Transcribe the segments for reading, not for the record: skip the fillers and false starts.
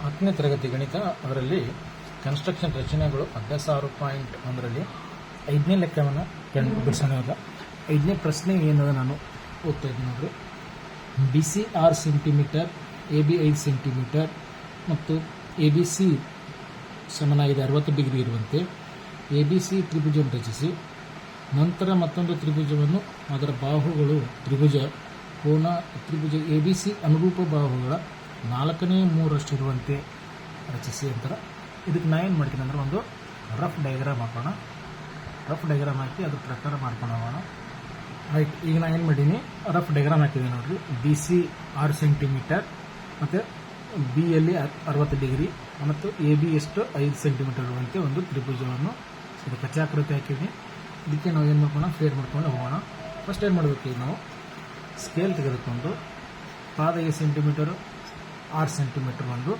10ನೇ ತರಗತಿ ಗಣಿತ ಅದರಲ್ಲಿ ಕನ್ಸ್ಟ್ರಕ್ಷನ್ ರಚನೆಗಳು ಅಭ್ಯಾಸ 6.1ರಲ್ಲಿ 5ನೇ ಲೆಕ್ಕವನ್ನು ಬಿಡಿಸೋಣ. 5ನೇ ಪ್ರಶ್ನೆ ಏನದ ನಾನು ಓದ್ತಾ ಇದ್ದೀನಿ ನೋಡ್ರಿ. B C 6 centimetre, A B 5 centimetre ಮತ್ತು ಎ ಬಿ ಸಿ ಸಮನಾಗಿದೆ 60 ಡಿಗ್ರಿ ಇರುವಂತೆ ಎ ಬಿ ಸಿ ತ್ರಿಭುಜವನ್ನು ರಚಿಸಿ. ನಂತರ ಮತ್ತೊಂದು ತ್ರಿಭುಜವನ್ನು ಅದರ ಬಾಹುಗಳು ತ್ರಿಭುಜ ಎ ಬಿ ಸಿ ಅನುರೂಪ ಬಾಹುಗಳ 4/3 ಇರುವಂತೆ ರಚಿಸಿ ಅಂತಾರೆ. ಇದಕ್ಕೆ ನಾ ಏನು ಮಾಡ್ತೀನಿ ಅಂದರೆ ಒಂದು ರಫ್ ಡಯಾಗ್ರಾಮ್ ಹಾಕೋಣ. ರಫ್ ಡಯಾಗ್ರಾಮ್ ಹಾಕಿ ಅದ್ರ ಪ್ರಕಾರ ಮಾಡ್ಕೊಂಡು ಹೋಗೋಣ. ರೈಟ್, ಈಗ ನಾನು ಏನು ಮಾಡೀನಿ, ರಫ್ ಡಯಾಗ್ರಾಮ್ ಹಾಕಿದ್ದೀನಿ ನೋಡಿರಿ. ಬಿ ಸಿ 6 ಸೆಂಟಿಮೀಟರ್ ಮತ್ತು ಬಿ ಯಲ್ಲಿ 60 ಡಿಗ್ರಿ ಮತ್ತು ಎ ಬಿ ಎಷ್ಟು 5 ಸೆಂಟಿಮೀಟರ್ ಇರುವಂತೆ ಒಂದು ತ್ರಿಭುಜವನ್ನು ಇದು ಕಚ್ಚಾಕೃತಿ ಹಾಕಿದ್ದೀನಿ. ಇದಕ್ಕೆ ನಾವು ಏನು ಮಾಡ್ಕೋಣ, ಫೇರ್ ಮಾಡ್ಕೊಂಡು ಹೋಗೋಣ. ಫಸ್ಟ್ ಏನು ಮಾಡಬೇಕು, ಈಗ ನಾವು ಸ್ಕೇಲ್ ತೆಗೆದುಕೊಂಡು ಪಾದ 5 ಸೆಂಟಿಮೀಟರು 6 ಸೆಂಟಿಮೀಟರ್ ಒಂದು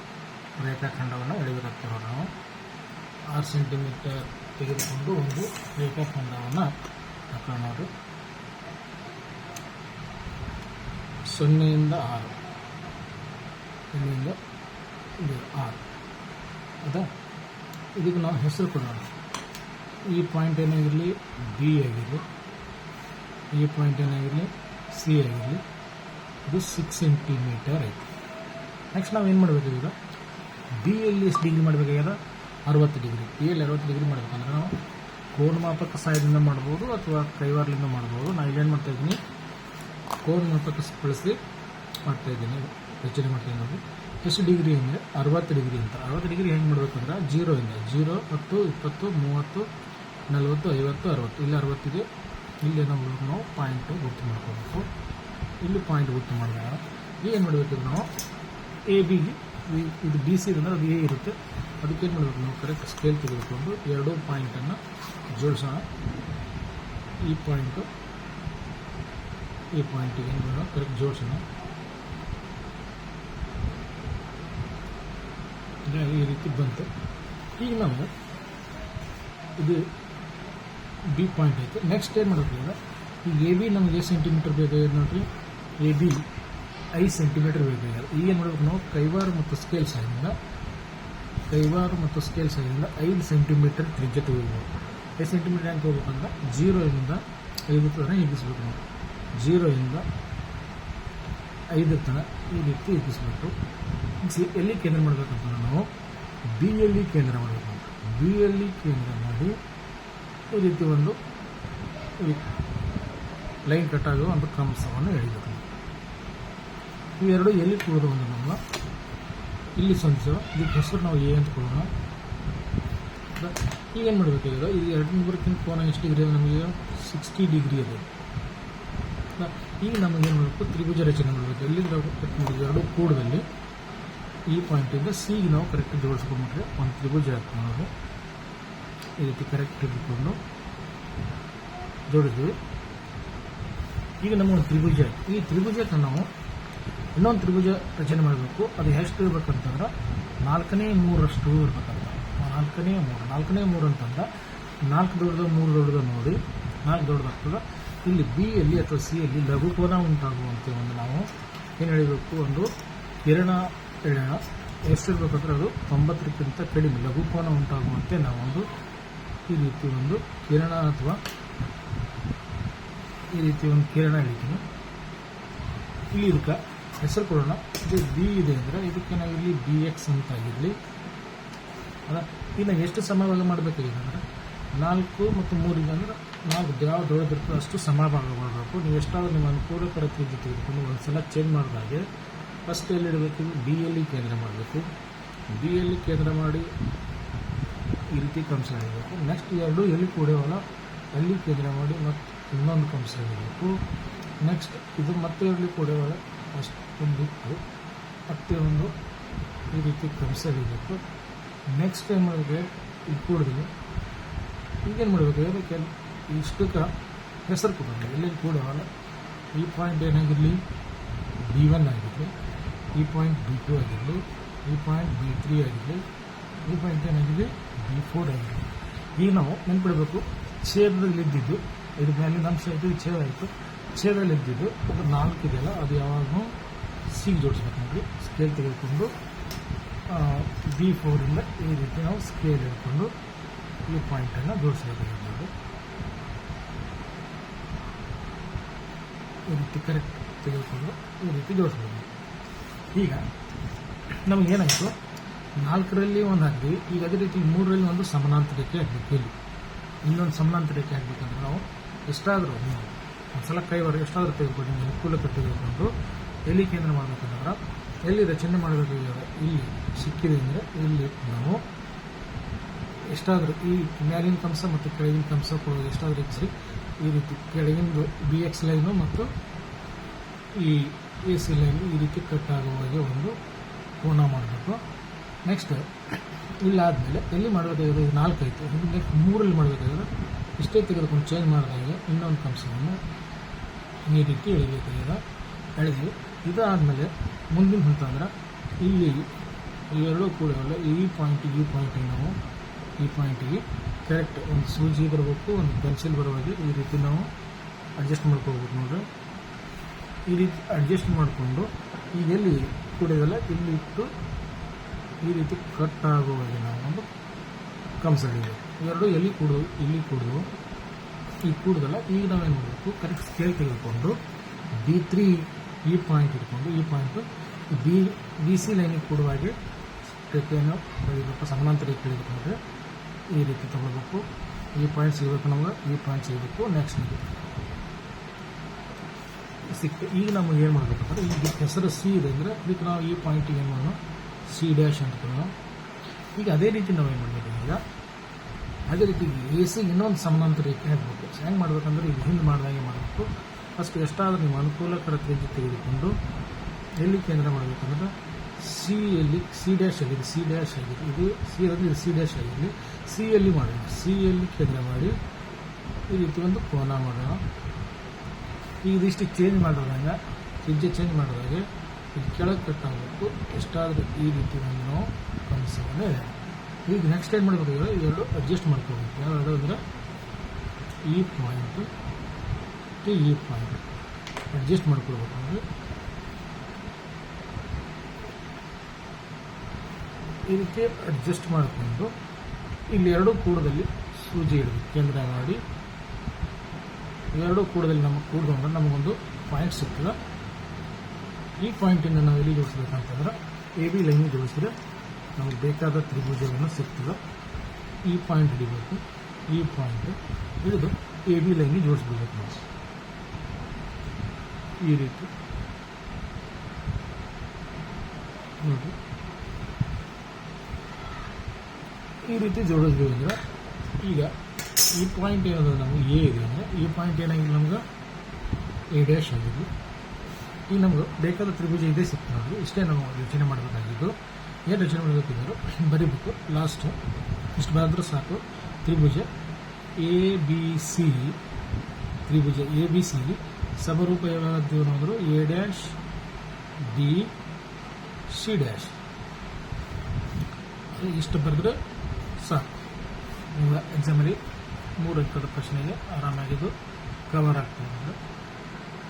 ರೇಖಾಖಂಡವನ್ನು ಎಳೆಯಬೇಕಾಗ್ತದೆ. ನಾವು 6 ಸೆಂಟಿಮೀಟರ್ ತೆಗೆದುಕೊಂಡು ಒಂದು ರೇಖಾಖಂಡವನ್ನು ಹಾಕೋಣ. ನೋಡಿ, 0 ಇಂದ 6 ಇಲ್ಲಿಂದ ಇದು 6 ಅದಾ. ಇದಕ್ಕೆ ನಾವು ಹೆಸರು ಕೊಡೋಣ. ಈ ಪಾಯಿಂಟ್ ಏನಾಗಿರಲಿ ಬಿ ಆಗಿರಲಿ, ಈ ಪಾಯಿಂಟ್ ಏನಾಗಿರಲಿ ಸಿ ಆಗಿರಲಿ. ಇದು 6 ಸೆಂಟಿಮೀಟರ್ ಐತಿ. ನೆಕ್ಸ್ಟ್ ನಾವು ಏನು ಮಾಡಬೇಕು, ಈಗ ಬಿ ಯಲ್ಲಿ ಎಷ್ಟು ಡಿಗ್ರಿ ಮಾಡಬೇಕಾಗ್ಯದ 60 ಡಿಗ್ರಿ. ಎ ಯಲ್ಲಿ 60 ಡಿಗ್ರಿ ಮಾಡಬೇಕಂದ್ರೆ ನಾವು ಕೋನ ಮಾಪಕ ಸಹಾಯದಿಂದ ಮಾಡ್ಬೋದು ಅಥವಾ ಕೈವಾರಲಿಂದ ಮಾಡ್ಬೋದು. ನಾನು ಇಲ್ಲೇನು ಮಾಡ್ತಾಯಿದ್ದೀನಿ, ಕೋನ ಮಾಪಕ ಬಳಸಿ ಮಾಡ್ತಾಯಿದ್ದೀನಿ, ರಚನೆ ಮಾಡ್ತೀನಿ. ನೋಡಿ ಎಷ್ಟು ಡಿಗ್ರಿ ಅಂದರೆ 60 ಡಿಗ್ರಿ ಅಂತ. 60 ಡಿಗ್ರಿ ಹೆಂಗೆ ಮಾಡಬೇಕಂದ್ರೆ 0 ಇಂದ 0, 10, 20, 30, 40, 50, 60. ಇಲ್ಲಿ 60 ಇದೆ. ಇಲ್ಲಿ ನಾವು ಪಾಯಿಂಟು ಗುರ್ತು ಮಾಡ್ಕೋಬೇಕು. ಇಲ್ಲಿ ಪಾಯಿಂಟ್ ಗುರ್ತು ಮಾಡಿದಾಗ ಈಗ ಏನು ಮಾಡಬೇಕು, ನಾವು ಎ ಬಿಗೆ ಇದು ಬಿ ಸಿ ಅಂದರೆ ಅದು ಎ ಇರುತ್ತೆ. ಅದಕ್ಕೇನು ಮಾಡಬೇಕು, ನಾವು ಕರೆಕ್ಟ್ ಸ್ಕೇಲ್ ತೆಗೆದುಕೊಂಡು 2 ಪಾಯಿಂಟನ್ನು ಜೋಡಿಸೋಣ. ಈ ಪಾಯಿಂಟು ಈ ಪಾಯಿಂಟಿಗೆ ಏನು ಮಾಡೋಣ, ಕರೆಕ್ಟ್ ಜೋಡಿಸೋಣ. ಈ ರೀತಿ ಬಂತು. ಈಗ ನಾವು ಇದು ಬಿ ಪಾಯಿಂಟ್ ಐತೆ. ನೆಕ್ಸ್ಟ್ ಏನು ಮಾಡಬೇಕು, ಈಗ ಎ ಬಿ ನಮಗೆ ಎಷ್ಟು ಸೆಂಟಿಮೀಟರ್ ಬೇಕಾಗಿದೆ ನೋಡಿರಿ. ಎ ಬಿ 5 ಸೆಂಟಿಮೀಟರ್ ಬೇಕಾಗಿದೆ. ಈಗ ಏನು ಮಾಡಬೇಕು, ನಾವು ಕೈವಾರ ಮತ್ತು ಸ್ಕೇಲ್ ಸಹಾಯದಿಂದ 5 ಸೆಂಟಿಮೀಟರ್ ತ್ರಿಜ್ಯ ತೆಗೆದುಬೇಕು. 5 ಸೆಂಟಿಮೀಟರ್ ಹೆಂಗೆ ಹೋಗ್ಬೇಕಂದ್ರೆ 0 ಇಂದ 5 ತನಕ ಹಿಗ್ಗಿಸ್ಬೇಕು. ನಾವು 0 ಇಂದ 5 ತನಕ ಈ ರೀತಿ ಹಿಗ್ಗಿಸ್ಬೇಕು. ಎಲ್ಲಿ ಕೇಂದ್ರ ಮಾಡಬೇಕಂತಂದ್ರೆ ನಾವು ಬಿ ಯಲ್ಲಿ ಕೇಂದ್ರ ಮಾಡಬೇಕು. ಬಿ ಯಲ್ಲಿ ಕೇಂದ್ರ ಮಾಡಿ ಈ ರೀತಿ ಒಂದು ಲೈನ್ ಕಟ್ ಆಗುವ ಒಂದು ಕಂಸವನ್ನು ಎಳಿಬೇಕು. ಇವೆರಡು ಎಲ್ಲಿ ಕೊಡೋದು ಒಂದು ನಮ್ಮ ಇಲ್ಲಿ ಸಂಧಿಸುವ. ಇದಕ್ಕೆ ಹೆಸರು ನಾವು ಎ ಅಂತ ಕೊಡೋಣ. ಈಗೇನು ಮಾಡಬೇಕಾಗಿದೆ, ಇದು 2-3 ಕೋನ ಎಷ್ಟು ಡಿಗ್ರಿ ಇದೆ ನಮಗೆ 60 ಡಿಗ್ರಿ ಇದೆ. ಈಗ ನಮಗೇನು ಮಾಡಬೇಕು, ತ್ರಿಭುಜ ರಚನೆ ಮಾಡಬೇಕು. ಎಲ್ಲಿಂದ ಎರಡು ಕೂಡದಲ್ಲಿ ಈ ಪಾಯಿಂಟಿಂದ ಸಿಗೆ ನಾವು ಕರೆಕ್ಟ್ ಜೋಡಿಸ್ಕೊಂಡ್ಬಿಟ್ರೆ ಒಂದು ತ್ರಿಭುಜ ಹಾಕ್ಕೊಂಡು ಈ ರೀತಿ ಕರೆಕ್ಟ್ ಇಟ್ಕೊಂಡು ಜೋಡಿದ್ವಿ. ಈಗ ನಮಗೊಂದು ತ್ರಿಭುಜ, ಈ ತ್ರಿಭುಜಕ್ಕೆ ನಾವು ಇನ್ನೊಂದು ತ್ರಿಭುಜ ರಚನೆ ಮಾಡಬೇಕು. ಅದು ಎಷ್ಟು ಇರ್ಬೇಕಂತಂದ್ರೆ 4/3 ಇರ್ಬೇಕಂತ. 4/3 ಅಂತಂದ್ರೆ 4 ದೊಡ್ಡದು 3 ದೊಡ್ಡದು ನೋಡಿ 4 ದೊಡ್ಡದಾಗ್ತದೆ. ಇಲ್ಲಿ ಬಿ ಯಲ್ಲಿ ಅಥವಾ ಸಿ ಯಲ್ಲಿ ಲಘುಕೋನ ಉಂಟಾಗುವಂತೆ ಒಂದು ನಾವು ಏನು ಎಳಿಬೇಕು, ಒಂದು ಕಿರಣ ಎಳೆಯೋಣ. ಎಷ್ಟಿರ್ಬೇಕಂದ್ರೆ ಅದು 90ಕ್ಕಿಂತ ಕಡಿಮೆ ಲಘುಕೋನ ಉಂಟಾಗುವಂತೆ ನಾವೊಂದು ಈ ರೀತಿ ಒಂದು ಕಿರಣ ಅಥವಾ ಈ ರೀತಿ ಒಂದು ಕಿರಣ ಎಳಿತೀನಿ. ಇಲ್ಲಿ ಇದಕ್ಕೆ ಹೆಸರು ಕೊಡೋಣ. ಇದು ಬಿ ಇದೆ ಅಂದರೆ ಇದಕ್ಕೆ ನಾವು ಇಲ್ಲಿ ಬಿ ಎಕ್ಸ್ ಅಂತ ಆಗಿರಲಿ. ಅದ ಇನ್ನು ಎಷ್ಟು ಸಮಭಾಗ ಮಾಡಬೇಕಾಗಿದೆ ಅಂದರೆ 4 ಮತ್ತು 3 ಇದೆ ಅಂದರೆ 4 ಯಾವ ದೊಡ್ಡದಿರ್ತದೆ ಅಷ್ಟು ಸಮಭಾಗ ಮಾಡಬೇಕು. ನೀವು ಎಷ್ಟಾದರೂ ನಿಮ್ಮ ಅನುಕೂಲಕರ ತ್ರಿಜ್ಯ ತೆಗೆದುಕೊಂಡು ಒಂದು ಸಲ ಚೇಂಜ್ ಮಾಡಿದಾಗೆ ಫಸ್ಟ್ ಎಲ್ಲಿಡಬೇಕು, ಬಿ ಯಲ್ಲಿ ಕೇಂದ್ರ ಮಾಡಬೇಕು. ಬಿ ಯಲ್ಲಿ ಕೇಂದ್ರ ಮಾಡಿ ಈ ರೀತಿ ಕಂಸ ಎಳಿಬೇಕು. ನೆಕ್ಸ್ಟ್ 2 ಎಲ್ಲಿ ಕೂಡವಲ್ಲ ಅಲ್ಲಿ ಕೇಂದ್ರ ಮಾಡಿ ಮತ್ತು ಇನ್ನೊಂದು ಕಂಸ ಎಳಿಬೇಕು. ನೆಕ್ಸ್ಟ್ ಇದು ಮತ್ತೆ ಎಲ್ಲಿ ಕೂಡವಲ್ಲ ಅಷ್ಟೊಂದು ಬಿಟ್ಟು ಮತ್ತೆ ಒಂದು ಈ ರೀತಿ ಕಂಸ ಎಳಿಬೇಕು. ನೆಕ್ಸ್ಟ್ ಏನು ಮಾಡಬೇಕು, ಇದು ಕೂಡಿದ್ವಿ. ಈಗೇನು ಮಾಡಬೇಕು, ಅದಕ್ಕೆ ಇಷ್ಟಕ್ಕೆ ಹೆಸರು ಕೊಡೋಣ. ಎಲ್ಲಿ ಕೂಡವಲ್ಲ ಈ ಪಾಯಿಂಟ್ ಏನಾಗಿರಲಿ B1 ಆಗಿರಲಿ, ಈ ಪಾಯಿಂಟ್ B2 ಆಗಿರಲಿ, ಈ ಪಾಯಿಂಟ್ B3 ಆಗಿರಲಿ, ಈ ಪಾಯಿಂಟ್ ಏನಾಗಿದೆ B4 ಆಗಿರಲಿ. ಈಗ ನಾವು ನೆನ್ಪಿಡಬೇಕು, ಛೇದದಲ್ಲಿದ್ದಿದ್ದು ಇದ್ರ ಮೇಲೆ ನಮ್ಮ ಇದು ಛೇದ ಆಯಿತು. ಛೇದದಲ್ಲಿದ್ದಿದ್ದು ಅದು 4 ಇದೆಯಲ್ಲ ಅದು ಯಾವಾಗೂ ಸಿಗೆ ಜೋಡಿಸ್ಬೇಕು. ನೋಡಿ ಸ್ಕೇಲ್ ತೆಗೆದುಕೊಂಡು B4 ಈ ರೀತಿ ನಾವು ಸ್ಕೇಲ್ ಹಿಡ್ಕೊಂಡು ಈ ಪಾಯಿಂಟನ್ನು ಜೋಡಿಸಬೇಕಾಗಿದ್ದು ಈ ರೀತಿ ಕರೆಕ್ಟ್ ತೆಗೆದುಕೊಂಡು ಈ ರೀತಿ ಜೋಡಿಸ್ಬೋದು. ಈಗ ನಮಗೇನಾಯಿತು, 4ರಲ್ಲಿ ಒಂದು ಹಾಕ್ತೀವಿ. ಈಗ ಅದೇ ರೀತಿ 3ರಲ್ಲಿ ಒಂದು ಸಮಾನಾಂತರ ರೇಖೆ ಹಾಕಬೇಕು. ಇಲ್ಲಿ ಇನ್ನೊಂದು ಸಮಾನಾಂತರ ರೇಖೆ ಹಾಕಬೇಕಂದ್ರೆ ನಾವು ಎಷ್ಟಾದರೂ ಒಂದ್ಸಲ ಕೈವರೆಗೆ ಎಷ್ಟಾದರೂ ತೆಗೆದುಕೊಂಡು ಅನುಕೂಲಕ್ಕೆ ತೆಗೆದುಕೊಂಡು ಎಲ್ಲಿ ಕೇಂದ್ರ ಮಾಡಬೇಕಂದ್ರೆ ಎಲ್ಲಿ ರಚನೆ ಮಾಡಬೇಕಾಗಿದೆ ಇಲ್ಲಿ ಸಿಕ್ಕಿದೆ ಅಂದರೆ ಇಲ್ಲಿ ನಾವು ಎಷ್ಟಾದರೂ ಈ ಮ್ಯಾಲಿನ ಕಂಸ ಮತ್ತು ಕೆಳಗಿನ ಕಂಸ ಕೊಡೋದು ಎಷ್ಟಾದರೂ ಹೆಚ್ಚಿ ಈ ರೀತಿ ಕೆಳಗಿನ BX ಲೈನು ಮತ್ತು ಈ AC ಲೈನ್ ಈ ರೀತಿ ಕಟ್ ಆಗುವಾಗೆ ಒಂದು ಕೋನ ಮಾಡಬೇಕು. ನೆಕ್ಸ್ಟ್ ಇಲ್ಲಾದಮೇಲೆ ಎಲ್ಲಿ ಮಾಡಬೇಕಾಗಿದೆ, ಇದು 4 ಆಯಿತು. ನೆಕ್ಸ್ಟ್ 3ರಲ್ಲಿ ಮಾಡಬೇಕಾದ್ರೆ ಇಷ್ಟೇ ತೆಗೆದುಕೊಂಡು ಚೇಂಜ್ ಮಾಡಿದಾಗ ಇನ್ನೊಂದು ಕಂಸವನ್ನು ಈ ರೀತಿ ಎಳಿಬೇಕಾಗಿದೆ. ಎಳೆದ್ವಿ. ಇದಾದಮೇಲೆ ಮುಂದಿನ ಹಂತ ಅಂದ್ರೆ ಇಲ್ಲಿ ಇವೆರಡೂ ಕೂಡ ಈ ಪಾಯಿಂಟಿಗೆ ನಾವು ಈ ಪಾಯಿಂಟಿಗೆ ಕರೆಕ್ಟ್ ಒಂದು ಸೂಜಿ ಬರಬೇಕು, ಒಂದು ಪೆನ್ಸಿಲ್ ಬರುವಾಗ ಈ ರೀತಿ ನಾವು ಅಡ್ಜಸ್ಟ್ ಮಾಡ್ಕೋಬೇಕು. ನೋಡ್ರಿ, ಈ ರೀತಿ ಅಡ್ಜಸ್ಟ್ ಮಾಡಿಕೊಂಡು ಈಗ ಎಲ್ಲಿ ಕೂಡಿದಲ್ಲ ಇಲ್ಲಿ ಇಟ್ಟು ಈ ರೀತಿ ಕಟ್ ಆಗುವಾಗ ನಾವು ಒಂದು ಕಂಸ ಹಿಡಿಬೇಕು. ಇವೆರಡು ಎಲ್ಲಿ ಕೂಡು ಇಲ್ಲಿ ಕೂಡು ಈ ಕೂಡುದಲ್ಲ. ಈಗ ನಾವೇನು ಮಾಡಬೇಕು, ಕರೆಕ್ಟ್ ಸ್ಕೇಲ್ ತೆಗೆದುಕೊಂಡು B3 ಈ ಪಾಯಿಂಟ್ ಇಟ್ಕೊಂಡು ಈ ಪಾಯಿಂಟು BC ಲೈನಿಗೆ ಕೂಡುವಾಗೆ ರೇಖೆಯನ್ನು ಬೆಳಿಬೇಕು, ಸಮಾನಾಂತರ ರೇಖೆ ಹಿಡಿದುಕೊಂಡ್ರೆ ಈ ರೀತಿ ತಗೊಳ್ಬೇಕು. ಈ ಪಾಯಿಂಟ್ ಸಿಗಬೇಕು ನಮ್ಗೆ, ಈ ಪಾಯಿಂಟ್ ಸಿಗಬೇಕು. ನೆಕ್ಸ್ಟ್ ಸಿಕ್ತು. ಈಗ ನಮಗೆ ಏನು ಮಾಡಬೇಕಂದ್ರೆ ಈಗ ಹೆಸರು C ಇದೆ ಅಂದರೆ ಇದಕ್ಕೆ ನಾವು ಈ ಪಾಯಿಂಟಿಗೆ ಏನು ಮಾಡೋಣ, C' ಅಂತ ಕೊಡೋಣ. ಈಗ ಅದೇ ರೀತಿ ನಾವು ಏನು ಮಾಡಬೇಕು, ಈಗ ಅದೇ ರೀತಿ AC ಇನ್ನೊಂದು ಸಮಾನಾಂತರ ರೇಖೆ ಹಾಕಬೇಕು. ಹೆಂಗೆ ಮಾಡಬೇಕಂದ್ರೆ ಈಗ ಹಿಂದೆ ಮಾಡಿದಾಗೆ ಮಾಡಬೇಕು. ಫಸ್ಟ್ ಎಷ್ಟಾದರೂ ನೀವು ಅನುಕೂಲಕರ ತ್ರಿಜ್ಯ ತೆಗೆದುಕೊಂಡು ಎಲ್ಲಿ ಕೇಂದ್ರ ಮಾಡಬೇಕಂದ್ರೆ C' ಆಗಿದೆ, ಇದು C ಅಂದರೆ ಇದು C' ಆಗಿದೆ. C ಮಾಡೋಣ, C ಕೇಂದ್ರ ಮಾಡಿ ಈ ರೀತಿ ಒಂದು ಕೋನ ಮಾಡೋಣ. ಈಗ ಇದಿಷ್ಟು ಚೇಂಜ್ ಮಾಡಿದಾಗ ತ್ರಿಜ್ಯ ಚೇಂಜ್ ಮಾಡಿದಾಗ ಇದು ಕೆಳಗೆ ಕಟ್ ಆಗಬೇಕು. ಎಷ್ಟಾದರೂ ಈ ರೀತಿ ಒಂದು ನಾವು ಕಂಸವನ್ನು ಹೇಳೋಣ. ಈಗ ನೆಕ್ಸ್ಟ್ ಏನು ಮಾಡಬೇಕಾದ್ರೆ ಇವೆರಡು ಅಡ್ಜಸ್ಟ್ ಮಾಡ್ಕೋಬೇಕು. ಯಾವ್ದು ಅಂದರೆ ಈ ಪಾಯಿಂಟು ಈ ಪಾಯಿಂಟ್ ಅಡ್ಜಸ್ಟ್ ಮಾಡ್ಕೊಳ್ಬೇಕಂದ್ರೆ ಈ ರೀತಿ ಅಡ್ಜಸ್ಟ್ ಮಾಡಿಕೊಂಡು ಇಲ್ಲಿ ಎರಡೂ ಕೂಡದಲ್ಲಿ ಸೂಜಿ ಇಡಬೇಕು, ಕೇಂದ್ರ ಮಾಡಿ ಇವೆರಡೂ ಕೂಡದಲ್ಲಿ ನಮಗೆ ಕೂಡ್ಕೊಂಡ್ರೆ ನಮಗೊಂದು ಪಾಯಿಂಟ್ ಸಿಗ್ತದೆ. ಈ ಪಾಯಿಂಟಿಂದ ನಾವು ಎಲ್ಲಿ ಜೋಡಿಸ್ಬೇಕಂತಂದ್ರೆ AB ಲೈನಿಗೆ ಜೋಡಿಸಿದ್ರೆ ನಮಗೆ ಬೇಕಾದ ತ್ರಿಭುಜವನ್ನು ಸಿಗ್ತದೆ. ಈ ಪಾಯಿಂಟ್ ಹಿಡಿಬೇಕು, ಈ ಪಾಯಿಂಟ್ ಹಿಡಿದು AB ಲೈನಿಗೆ ಜೋಡಿಸ್ಬಿಡ್ಬೇಕು ನಾವು ಈ ರೀತಿ ನೋಡಿ. ಈ ರೀತಿ ಜೋಡಿಸ್ಬೇಕು ಅಂದರೆ ಈಗ ಈ ಪಾಯಿಂಟ್ ಏನಾದರೂ ನಮಗೆ A ಇದೆ ಅಂದರೆ ಈ ಪಾಯಿಂಟ್ ಏನಾಗಿದೆ ನಮ್ಗೆ A' ಆಗಿದ್ದು. ಈಗ ನಮ್ಗೆ ಬೇಕಾದ ತ್ರಿಭುಜ ಇದೇ ಸಿಕ್ತು ನೋಡಿ. ಇಷ್ಟೇ ನಾವು ಯೋಚನೆ ಮಾಡಬೇಕಾಗಿದ್ದು. ಏನು ರಚನೆ ಮಾಡಬೇಕಿದ್ರು ಬರೀಬೇಕು. ಲಾಸ್ಟು ಇಷ್ಟು ಬರೆದ್ರೆ ಸಾಕು. ತ್ರಿಭುಜ ABC ಸಮರೂಪ ಯಾವ್ದು ಅನ್ನೋದ್ರು A', B, C'. ಇಷ್ಟು ಬರೆದ್ರೆ ಸಾಕು. ನಿಮ್ಮ ಎಕ್ಸಾಮಲ್ಲಿ 3 ಅಂಕದ ಪ್ರಶ್ನೆಗೆ ಆರಾಮಾಗಿದ್ದು ಕವರ್ ಆಗ್ತದೆ.